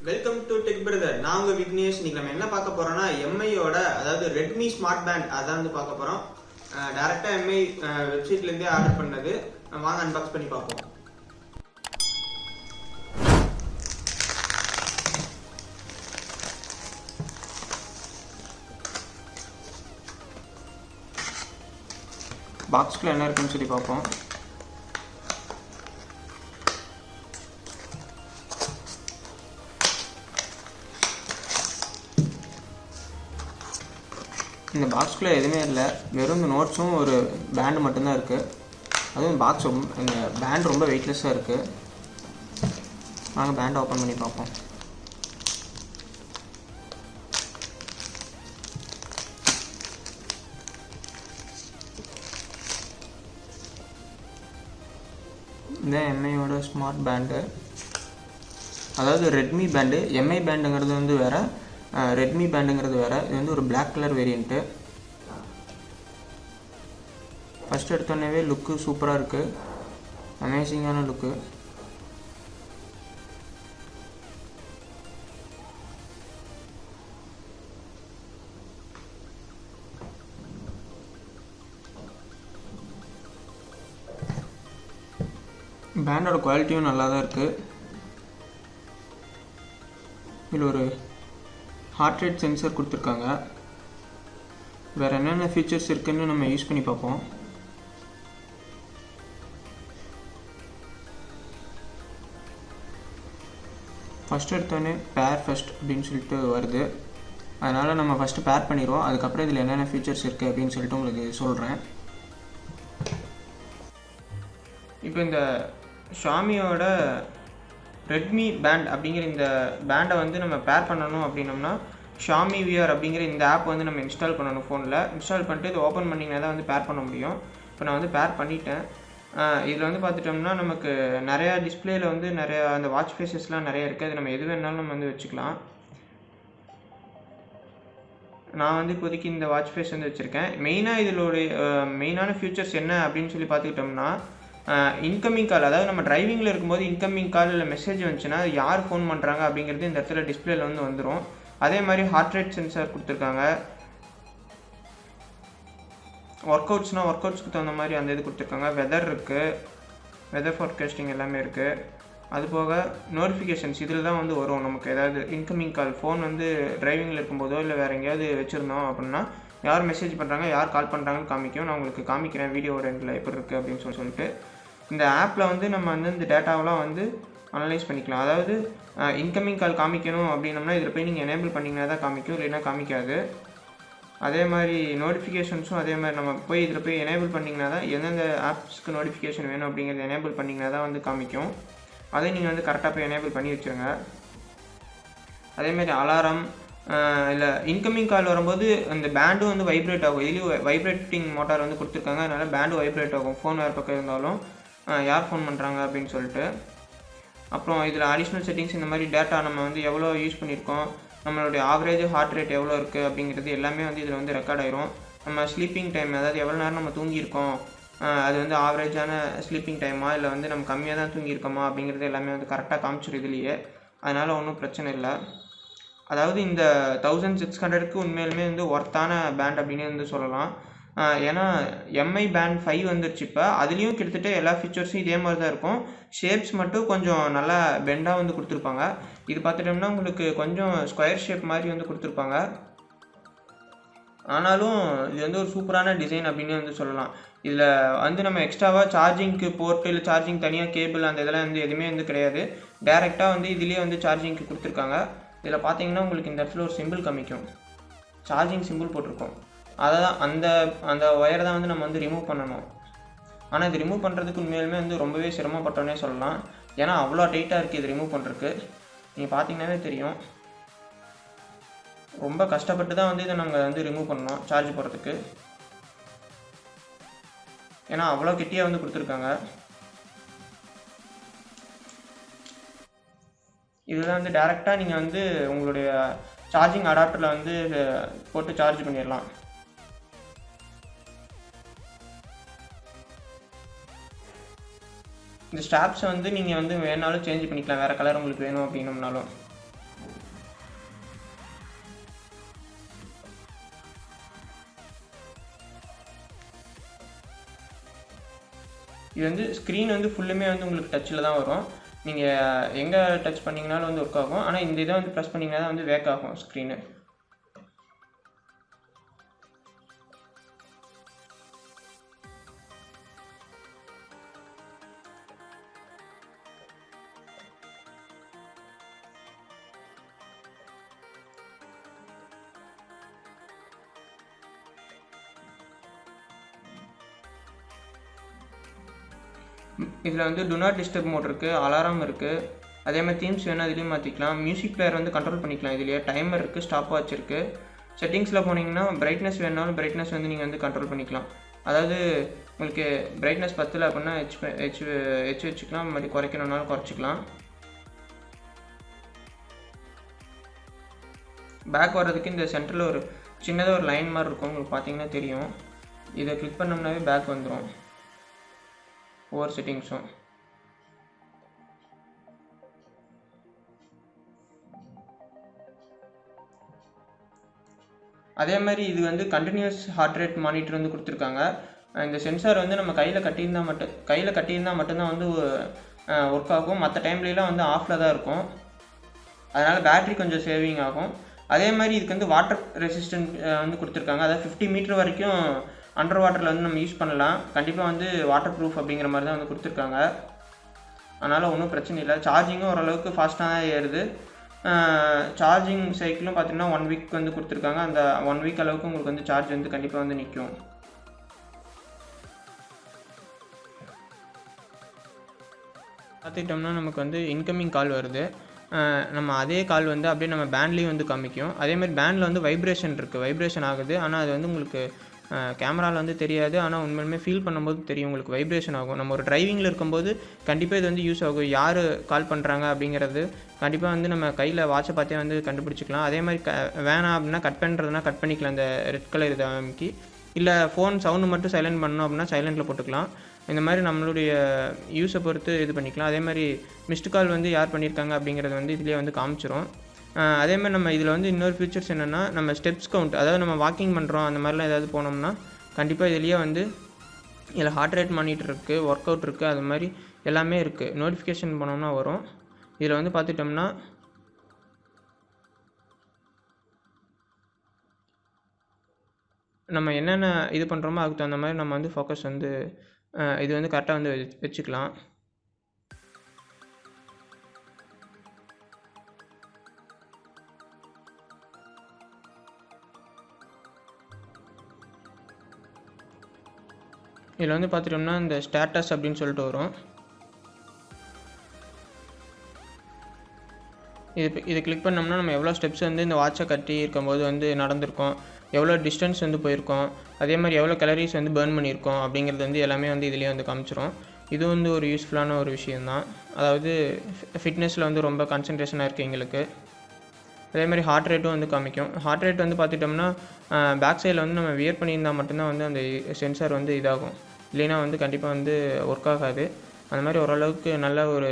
Welcome to tech brother. நான் உங்க விக்னேஷ். இன்னைக்கு நம்ம என்ன பார்க்க போறோம்னா எம்ஐயோட அதாவது ரெட்மி ஸ்மார்ட் பேண்ட் அதான் வந்து பார்க்க போறோம். டைரக்டா எம்ஐ வெப்சைட்ல இருந்தே ஆர்டர் பண்ணது. வாங்க அன்பாக்ஸ் பண்ணி பார்ப்போம். பாக்ஸ்ல என்ன இருக்குன்னு சொல்லி பார்ப்போம். இந்த பாக்ஸ்குள்ளே எதுவுமே இல்லை, வெறும் இந்த நோட்ஸும் ஒரு பேண்டு மட்டும்தான் இருக்குது. அதுவும் பாக்ஸ் இந்த பேண்ட் ரொம்ப வெயிட்லெஸ்ஸாக இருக்குது. வாங்க பேண்ட் ஓப்பன் பண்ணி பார்ப்போம். இந்த எம்ஐயோட ஸ்மார்ட் பேண்டு, அதாவது ரெட்மி பேண்டு. எம்ஐ பேண்டுங்கிறது வந்து வேறு, ரெட்மி பேண்டுங்கிறது வேறு. இது வந்து ஒரு பிளாக் கலர் வேரியண்ட்டு. ஃபஸ்ட் எடுத்தோடனே லுக்கு சூப்பராக இருக்குது, அமேசிங்கான லுக்கு. பேண்டோட குவாலிட்டியும் நல்லா தான் இருக்குது. இதில் ஒரு ஹார்ட் ரேட் சென்சர் கொடுத்துருக்காங்க. வேறு என்னென்ன ஃபீச்சர்ஸ் இருக்குதுன்னு நம்ம யூஸ் பண்ணி பார்ப்போம். ஃபஸ்ட் எடுத்தோடனே பேர் ஃபஸ்ட் அப்படின்னு சொல்லிட்டு வருது. அதனால் நம்ம ஃபஸ்ட்டு பேர் பண்ணிடுவோம். அதுக்கப்புறம் இதில் என்னென்ன ஃபீச்சர்ஸ் இருக்குது அப்படின்னு சொல்லிட்டு உங்களுக்கு சொல்கிறேன். இப்போ இந்த ஷாமியோட ரெட்மி பேண்ட் அப்படிங்கிற இந்த பேண்டை வந்து நம்ம பேர் பண்ணணும் அப்படின்னோம்னா ஷாமி வியர் அப்படிங்கிற இந்த ஆப் வந்து நம்ம இன்ஸ்டால் பண்ணணும். ஃபோனில் இன்ஸ்டால் பண்ணிட்டு இது ஓப்பன் பண்ணிங்கன்னா தான் வந்து பேர் பண்ண முடியும். இப்போ நான் வந்து பேர் பண்ணிட்டேன். இதில் வந்து பார்த்துட்டோம்னா நமக்கு நிறையா டிஸ்பிளேயில் வந்து நிறையா அந்த வாட்ச் ஃபேஸஸ்லாம் நிறையா இருக்குது. அது நம்ம எது வேணாலும் நம்ம வந்து வச்சுக்கலாம். நான் வந்து இப்போதைக்கு இந்த வாட்ச் ஃபேஸ் வந்து வச்சுருக்கேன். மெயினாக இதோடைய மெயினான ஃபியூச்சர்ஸ் என்ன அப்படின்னு சொல்லி பார்த்துக்கிட்டோம்னா, இன்கமிங் கால், அதாவது நம்ம டிரைவிங்கில் இருக்கும்போது இன்கமிங் கால் இல்லை மெசேஜ் வந்துச்சுன்னா யார் ஃபோன் பண்ணுறாங்க அப்படிங்கிறது இந்த இடத்துல டிஸ்பிளேல வந்து வந்துடும். அதே மாதிரி ஹார்ட் ரேட் சென்சார் கொடுத்துருக்காங்க. ஒர்க் அவுட்ஸ்க்கு தகுந்த மாதிரி அந்த இது கொடுத்துருக்காங்க. வெதர் இருக்குது, வெதர் ஃபார்காஸ்டிங் எல்லாமே இருக்குது. அதுபோக நோட்டிஃபிகேஷன்ஸ் இதில் தான் வந்து வரும். நமக்கு ஏதாவது இன்கமிங் கால் ஃபோன் வந்து டிரைவிங்கில் இருக்கும்போதோ இல்லை வேறு எங்கேயாவது வச்சுருந்தோம் அப்படின்னா யார் மெசேஜ் பண்ணுறாங்க, யார் கால் பண்ணுறாங்கன்னு காமிக்கும். நான் உங்களுக்கு காமிக்கிறேன் வீடியோட எண்டில் எப்படி இருக்குது அப்படின்னு சொல்லிட்டு. இந்த ஆப்பில் வந்து நம்ம வந்து இந்த டேட்டாவெலாம் வந்து அனலைஸ் பண்ணிக்கலாம். அதாவது இன்கமிங் கால் காமிக்கணும் அப்படின்னம்னா இதில் போய் நீங்கள் எனேபிள் பண்ணிங்கன்னா தான் காமிக்கும், இல்லைன்னா காமிக்காது. அதே மாதிரி நோட்டிஃபிகேஷன்ஸும் அதே மாதிரி நம்ம போய் இதில் போய் எனேபிள் பண்ணிங்கன்னா தான் எந்தெந்த ஆப்ஸ்க்கு நோட்டிஃபிகேஷன் வேணும் அப்படிங்கிறத எனேபிள் பண்ணிங்கன்னா தான் வந்து காமிக்கும். அதை நீங்கள் வந்து கரெக்டாக போய் எனேபிள் பண்ணி வச்சுருங்க. அதேமாதிரி அலாரம் இல்லை இன்கமிங் கால் வரும்போது அந்த பேண்டும் வந்து வைப்ரேட் ஆகும். இதுலேயும் வைப்ரேட்டிங் மோட்டார் வந்து கொடுத்துருக்காங்க. அதனால் பேண்டு வைப்ரேட் ஆகும் ஃபோன் வேறு பக்கம் இருந்தாலும் யார் ஃபோன் பண்ணுறாங்க அப்படின்னு சொல்லிட்டு. அப்புறம் இதில் அடிஷ்னல் செட்டிங்ஸ், இந்த மாதிரி டேட்டா நம்ம வந்து எவ்வளோ யூஸ் பண்ணியிருக்கோம், நம்மளுடைய ஆவரேஜ் ஹார்ட் ரேட் எவ்வளோ இருக்குது அப்படிங்கிறது எல்லாமே வந்து இதில் வந்து ரெக்கார்ட் ஆயிரும். நம்ம ஸ்லீப்பிங் டைம், அதாவது எவ்வளோ நேரம் நம்ம தூங்கியிருக்கோம், அது வந்து ஆவரேஜான ஸ்லீப்பிங் டைமா இல்லை வந்து நம்ம கம்மியாக தான் தூங்கியிருக்கோமா அப்படிங்கிறது எல்லாமே வந்து கரெக்டாக காமிச்சிடும் இதுலேயே. அதனால் ஒன்றும் பிரச்சனை இல்லை. அதாவது இந்த 1600க்கு உண்மையிலுமே வந்து ஒர்த்தான பேண்ட் அப்படின்னு வந்து சொல்லலாம். ஏன்னா எம்ஐ பேண்ட் 5 வந்துருச்சு. இப்போ அதுலேயும் கிட்டத்தட்ட எல்லா ஃபீச்சர்ஸும் இதே மாதிரி தான் இருக்கும். ஷேப்ஸ் மட்டும் கொஞ்சம் நல்லா பெண்டாக வந்து கொடுத்துருப்பாங்க. இது பார்த்துட்டோம்னா உங்களுக்கு கொஞ்சம் ஸ்கொயர் ஷேப் மாதிரி வந்து கொடுத்துருப்பாங்க. ஆனாலும் இது வந்து ஒரு சூப்பரான டிசைன் அப்படின்னு வந்து சொல்லலாம். இதில் வந்து நம்ம எக்ஸ்ட்ராவாக சார்ஜிங்க்கு போர்ட்டு இல்லை சார்ஜிங் தனியாக கேபிள் அந்த இதெல்லாம் வந்து எதுவுமே வந்து கிடையாது. டேரெக்டாக வந்து இதுலேயே வந்து சார்ஜிங்க்கு கொடுத்துருக்காங்க. இதில் பார்த்தீங்கன்னா உங்களுக்கு இந்த இடத்துல ஒரு சிம்பிள் காமிக்கும், சார்ஜிங் சிம்பிள் போட்டிருக்கோம். அதை தான் அந்த ஒயரை தான் வந்து நம்ம வந்து ரிமூவ் பண்ணணும். ஆனால் இது ரிமூவ் பண்ணுறதுக்கு உண்மையிலுமே வந்து ரொம்பவே சிரமப்பட்டோன்னே சொல்லலாம். ஏன்னா அவ்வளோ டைட்டாக இருக்குது இது ரிமூவ் பண்ணுறதுக்கு. நீங்கள் பார்த்தீங்கன்னாவே தெரியும், ரொம்ப கஷ்டப்பட்டு தான் வந்து இதை நாங்கள் வந்து ரிமூவ் பண்ணோம் சார்ஜ் போடுறதுக்கு. ஏன்னா அவ்வளோ கெட்டியாக வந்து கொடுத்துருக்காங்க. இதுதான் வந்து டேரெக்டாக நீங்கள் வந்து உங்களுடைய சார்ஜிங் அடாப்டரில் வந்து போட்டு சார்ஜ் பண்ணிடலாம். இந்த ஸ்ட்ராப்ஸை வந்து நீங்கள் வந்து வேணாலும் சேஞ்ச் பண்ணிக்கலாம், வேறு கலர் உங்களுக்கு வேணும் அப்படின்னம்னாலும். இது வந்து ஸ்க்ரீன் வந்து ஃபுல்லுமே வந்து உங்களுக்கு டச்சில் தான் வரும். நீங்கள் எங்கே டச் பண்ணிங்கனாலும் வந்து ஒர்க் ஆகும். ஆனால் இந்த இதை வந்து ப்ரெஸ் பண்ணிங்கன்னா தான் வந்து வேக் ஆகும் ஸ்க்ரீனு. இதில் வந்து டு நாட் டிஸ்டர்ப் மோட் இருக்குது, அலாரம் இருக்குது. அதே மாதிரி தீம்ஸ் வேணால் இதுலேயும் மாற்றிக்கலாம். மியூசிக் பிளேயர் வந்து கண்ட்ரோல் பண்ணிக்கலாம். இதுலேயே டைமர் இருக்குது, ஸ்டாப் வாட்ச் இருக்குது. செட்டிங்ஸில் போனீங்கன்னா பிரைட்னஸ் வேணாலும் பிரைட்னஸ் வந்து நீங்கள் வந்து கண்ட்ரோல் பண்ணிக்கலாம். அதாவது உங்களுக்கு பிரைட்னஸ் 10 அப்படின்னா ஹெச் வச்சுக்கலாம். அது மாதிரி குறைக்கணுன்னாலும் குறைச்சிக்கலாம். பேக் வர்றதுக்கு இந்த சென்டரில் ஒரு சின்னதாக ஒரு லைன் மாதிரி இருக்கும், உங்களுக்கு பார்த்தீங்கன்னா தெரியும். இதை கிளிக் பண்ணோம்னாவே பேக் வந்துடும் ஒவ்வொரு செட்டிங்ஸும். அதே மாதிரி இது வந்து கண்டினியூஸ் ஹார்ட் ரேட் மானிட்டர் வந்து கொடுத்துருக்காங்க. இந்த சென்சார் வந்து நம்ம கையில் கட்டியிருந்தால் மட்டும்தான் வந்து ஒர்க் ஆகும். மற்ற டைம்லலாம் வந்து ஆஃபில் தான் இருக்கும். அதனால் பேட்ரி கொஞ்சம் சேவிங் ஆகும். அதே மாதிரி இதுக்கு வந்து வாட்டர் ரெசிஸ்டன்ட் வந்து கொடுத்துருக்காங்க. அதாவது 50 மீட்டர் வரைக்கும் அண்டர் வாட்டரில் வந்து நம்ம யூஸ் பண்ணலாம். கண்டிப்பாக வந்து வாட்டர் ப்ரூஃப் அப்படிங்கிற மாதிரி தான் வந்து கொடுத்துருக்காங்க. அதனால் ஒன்றும் பிரச்சனை இல்லை. சார்ஜிங்கும் ஓரளவுக்கு ஃபாஸ்ட்டாக தான் ஏறுது. சார்ஜிங் சைக்கிளும் பார்த்திங்கன்னா 1 வீக் வந்து கொடுத்துருக்காங்க. அந்த 1 வீக் அளவுக்கு உங்களுக்கு வந்து சார்ஜ் வந்து கண்டிப்பாக வந்து நிற்கும். பார்த்துக்கிட்டோம்னா நமக்கு வந்து இன்கமிங் கால் வருது. நம்ம அதே கால் வந்து அப்படியே நம்ம பேண்ட்லேயும் வந்து காமிக்கும். அதேமாதிரி பேண்டில் வந்து வைப்ரேஷன் இருக்குது, வைப்ரேஷன் ஆகுது. ஆனால் அது வந்து உங்களுக்கு கேமராவில் வந்து தெரியாது. ஆனால் உண்மையுமே ஃபீல் பண்ணும்போது தெரியும், உங்களுக்கு வைப்ரேஷன் ஆகும். நம்ம ஒரு டிரைவிங்கில் இருக்கும்போது கண்டிப்பாக இது வந்து யூஸ் ஆகும். யார் கால் பண்ணுறாங்க அப்படிங்கிறது கண்டிப்பாக வந்து நம்ம கையில் வாட்சை பார்த்தே வந்து கண்டுபிடிச்சிக்கலாம். அதே மாதிரி வேணாம் அப்படின்னா கட் பண்ணுறதுனா கட் பண்ணிக்கலாம் அந்த ரெட் கலர் இதை அமைக்கி. இல்லை ஃபோன் சவுண்டு மட்டும் சைலண்ட் பண்ணணும் அப்படின்னா சைலண்டில் போட்டுக்கலாம். இந்த மாதிரி நம்மளுடைய யூஸை பொறுத்து இது பண்ணிக்கலாம். அதே மாதிரி மிஸ்டு கால் வந்து யார் பண்ணியிருக்காங்க அப்படிங்கிறது வந்து இதிலே வந்து காமிச்சிரும். அதே மாதிரி நம்ம இதில் வந்து இன்னொரு ஃபீச்சர்ஸ் என்னென்னா, நம்ம ஸ்டெப்ஸ் கவுண்ட், அதாவது நம்ம வாக்கிங் பண்ணுறோம் அந்த மாதிரிலாம் ஏதாவது போனோம்னா கண்டிப்பாக இதுலேயே வந்து இதில் ஹார்ட் ரேட் மானிட்டர் இருக்குது, ஒர்க் அவுட் இருக்குது, அது மாதிரி எல்லாமே இருக்குது. நோட்டிஃபிகேஷன் போனோம்னா வரும். இதில் வந்து பார்த்துட்டோம்னா நம்ம என்னென்ன இது பண்ணுறோமோ அதுக்கு தகுந்த மாதிரி நம்ம வந்து ஃபோக்கஸ் வந்து இது வந்து கரெக்டாக வந்து வச்சுக்கலாம். இதில் வந்து பார்த்துட்டோம்னா இந்த ஸ்டேட்டஸ் அப்படின்னு சொல்லிட்டு வரும். இது கிளிக் பண்ணோம்னா நம்ம எவ்வளோ ஸ்டெப்ஸ் வந்து இந்த வாட்சை கட்டி இருக்கும்போது வந்து நடந்திருக்கோம், எவ்வளோ டிஸ்டன்ஸ் வந்து போயிருக்கோம், அதே மாதிரி எவ்வளோ கலரிஸ் வந்து பேர்ன் பண்ணியிருக்கோம் அப்படிங்கிறது வந்து எல்லாமே வந்து இதிலே வந்து காமிச்சிரும். இது வந்து ஒரு யூஸ்ஃபுல்லான ஒரு விஷயந்தான். அதாவது ஃபிட்னஸில் வந்து ரொம்ப கான்சன்ட்ரேஷனாக இருக்குது எங்களுக்கு. அதே மாதிரி ஹார்ட் ரேட்டும் வந்து காமிக்கும். ஹார்ட் ரேட் வந்து பார்த்துட்டோம்னா பேக் சைடில் வந்து நம்ம வியர் பண்ணியிருந்தால் மட்டும்தான் வந்து அந்த சென்சார் வந்து இதாகும். இல்லைன்னா வந்து கண்டிப்பாக வந்து ஒர்க் ஆகாது. அந்த மாதிரி ஓரளவுக்கு நல்ல ஒரு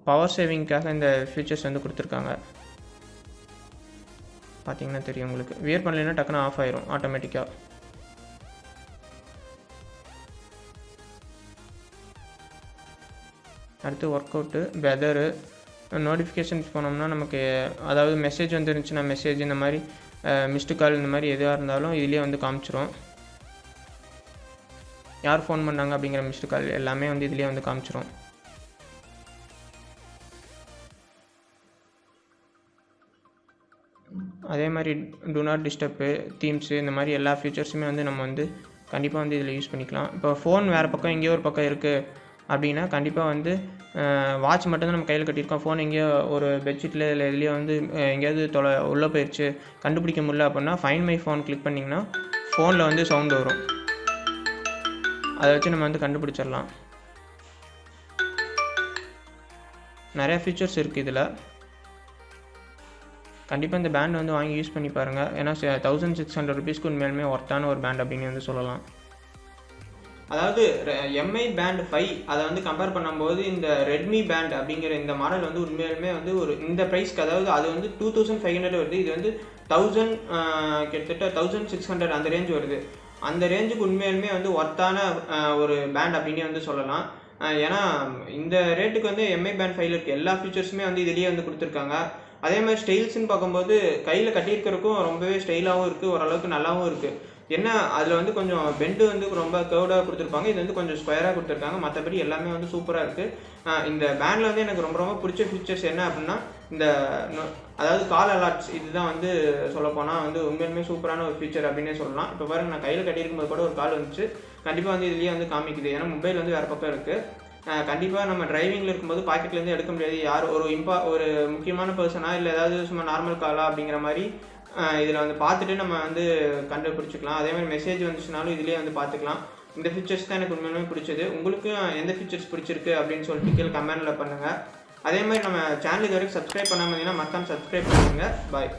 பவர் சேவிங்க்காக இந்த ஃபீச்சர்ஸ் வந்து கொடுத்துருக்காங்க. பார்த்தீங்கன்னா தெரியும் உங்களுக்கு. வியர் பண்ணலைன்னா டக்குன்னு ஆஃப் ஆயிரும் ஆட்டோமேட்டிக்காக. அடுத்து ஒர்க் அவுட்டு, வெதரு, நோட்டிஃபிகேஷன்ஸ் போனோம்னா நமக்கு அதாவது மெசேஜ் வந்துருந்துச்சுன்னா மெசேஜ், இந்த மாதிரி மிஸ்டு கால், இந்த மாதிரி எதுவாக இருந்தாலும் இதுலேயே வந்து காமிச்சிரும். யார் ஃபோன் பண்ணாங்க அப்படிங்கிற மிஸ்டு கால் எல்லாமே வந்து இதுலேயே வந்து காமிச்சிரும். அதே மாதிரி டு நாட் டிஸ்டர்பு, தீம்ஸு, இந்த மாதிரி எல்லா ஃபீச்சர்ஸுமே வந்து நம்ம வந்து கண்டிப்பாக வந்து இதில் யூஸ் பண்ணிக்கலாம். இப்போ ஃபோன் வேறு பக்கம் எங்கேயோ ஒரு பக்கம் இருக்குது அப்படின்னா கண்டிப்பாக வந்து வாட்ச் மட்டும்தான் நம்ம கையில் கட்டியிருக்கோம், ஃபோன் எங்கேயோ ஒரு பெட்ஷீட்டில் இல்லை இதுலேயோ வந்து எங்கேயாவது உள்ளே போயிடுச்சு, கண்டுபிடிக்க முடியல அப்படின்னா ஃபைண்ட் மை ஃபோன் கிளிக் பண்ணிங்கன்னா ஃபோனில் வந்து சவுண்டு வரும். அதை வச்சு நம்ம வந்து கண்டுபிடிச்சிடலாம். நிறையா ஃபீச்சர்ஸ் இருக்குது இதில். கண்டிப்பாக இந்த பேண்ட் வந்து வாங்கி யூஸ் பண்ணி பாருங்கள். ஏன்னா 1600 ருபீஸ்க்கு உண்மையிலுமே ஒர்த்தான ஒரு பேண்ட் அப்படின்னு வந்து சொல்லலாம். அதாவது எம்ஐ பேண்ட் 5 அதை வந்து கம்பேர் பண்ணும்போது இந்த ரெட்மி பேண்ட் அப்படிங்கிற இந்த மாடல் வந்து உண்மையிலுமே வந்து ஒரு இந்த ப்ரைஸ்க்கு, அதாவது அது வந்து 2500 வருது, இது வந்து 1000 கிட்டத்தட்ட 1600 அந்த ரேஞ்ச் வருது. அந்த ரேஞ்சுக்கு உண்மையாலுமே வந்து ஒர்த்தான ஒரு பேண்ட் அப்படின்னே வந்து சொல்லலாம். ஏன்னா இந்த ரேட்டுக்கு வந்து எம்ஐ பேண்ட் 5ல இருக்க எல்லா ஃபீச்சர்ஸுமே வந்து இதுலேயே வந்து கொடுத்துருக்காங்க. அதே மாதிரி ஸ்டைல்ஸ்ன்னு பார்க்கும்போது கையில் கட்டியிருக்கிறதுக்கும் ரொம்பவே ஸ்டைலாகவும் இருக்குது, ஓரளவுக்கு நல்லாவும் இருக்குது. என்ன அதில் வந்து கொஞ்சம் பெண்டு வந்து ரொம்ப கர்வ்டாக கொடுத்துருப்பாங்க, இது வந்து கொஞ்சம் ஸ்கொயராக கொடுத்துருக்காங்க. மற்றபடி எல்லாமே வந்து சூப்பராக இருக்குது. இந்த பேண்டில் வந்து எனக்கு ரொம்ப ரொம்ப பிடிச்ச ஃபீச்சர்ஸ் என்ன அப்படின்னா இந்த அதாவது கால் அலாட்ஸ், இதுதான் வந்து சொல்லப்போனால் வந்து உண்மையுமே சூப்பரான ஒரு ஃபீச்சர் அப்படின்னே சொல்லலாம். இப்போ பாருங்க, நான் கையில் கட்டியிருக்கும்போது கூட ஒரு கால் வந்துச்சு, கண்டிப்பாக வந்து இதுலேயே வந்து காமிக்குது. ஏன்னா மொபைல் வந்து வேறு பக்கம் இருக்குது. கண்டிப்பாக நம்ம டிரைவிங்கில் இருக்கும்போது பாக்கெட்லேருந்து எடுக்க முடியாது. யார் ஒரு முக்கியமான பர்சனாக இல்லை ஏதாவது சும்மா நார்மல் காலா அப்படிங்கிற மாதிரி இதில் வந்து பார்த்துட்டு நம்ம வந்து கண்டுபிடிச்சிக்கலாம். அதே மாதிரி மெசேஜ் வந்துச்சுனாலும் இதுலேயே வந்து பார்த்துக்கலாம். இந்த ஃபீச்சர்ஸ் தான் எனக்கு உண்மையுமே பிடிச்சது. உங்களுக்கும் எந்த ஃபீச்சர்ஸ் பிடிச்சிருக்கு அப்படின்னு சொல்லிட்டு கீழே கமெண்டில் பண்ணுங்கள். அதே மாதிரி நம்ம சேனல் இது வரைக்கும் சப்ஸ்கிரைப் பண்ணாமல் இருந்தீங்கன்னா மறக்காம சப்ஸ்கிரைப் பண்ணுங்கள். பாய்.